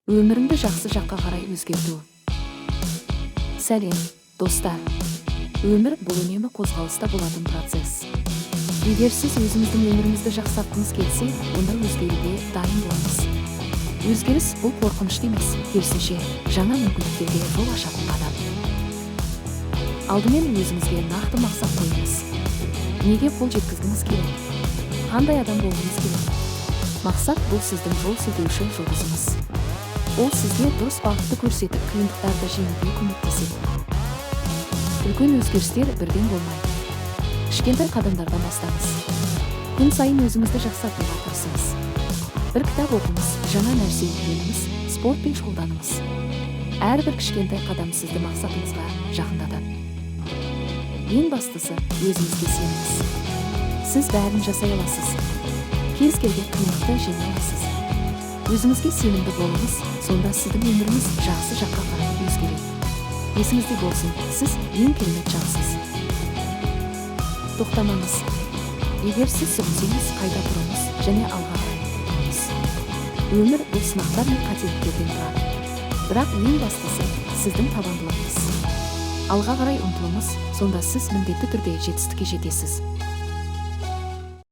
Өміріңді жақсы жаққа қарай өзгерту. Сәлем, достар. Өмір бұл үнемі қозғалыста болатын процесс. Егер сіз өзіңіздің өміріңізді жақсартқыңыз келсе, онда өзгеруге дайын болыңыз. Өзгеріс бұл қорқынышты емес, керісінше жаңа мүмкіндіктерге жол ашатын қадам. Алдымен өзіңізге нақты мақсат қойыңыз. Неге қол жеткізгіңіз келеді? Қандай адам болғыңыз келеді? Мақсат бұл сіздің жол сілтеуші жұлдызыңыз. Ол сізге дұрыс бағытты көрсетіп, қиындықтарды жеңуге көмектеседі. Үлкен өзгерістер бірден болмайды. Кішкентай қадамдардан бастаңыз. Күн сайын өзіңізді жақсартуға тырысыңыз. Бір кітап оқыңыз, жаңа нәрсе үйреніңіз, спортпен шұғылданыңыз. Әрбір кішкентай қадам сізді мақсатыңызға жақындатады. Ең бастысы, өзіңізге сеніңіз. Сіз бәрін жасай аласыз. Кез келген қиындықты жеңе аласыз. Өзіңізге сенімді болыңыз, сонда сіздің өміріңіз жақсы жаққа қарай өзгереді. Есіңізде болсын, сіз ең керемет жансыз. Тоқтамаңыз. Егер сіз сүрінсеңіз, қайта тұрыңыз және алға қарай ұмтылыңыз. Өмір бұл сынақтар мен қателіктерден тұрады. Бірақ ең бастысы сіздің табандылығыңыз. Алға қарай ұмтылыңыз, сонда сіз міндетті түрде жетістікке жетесіз.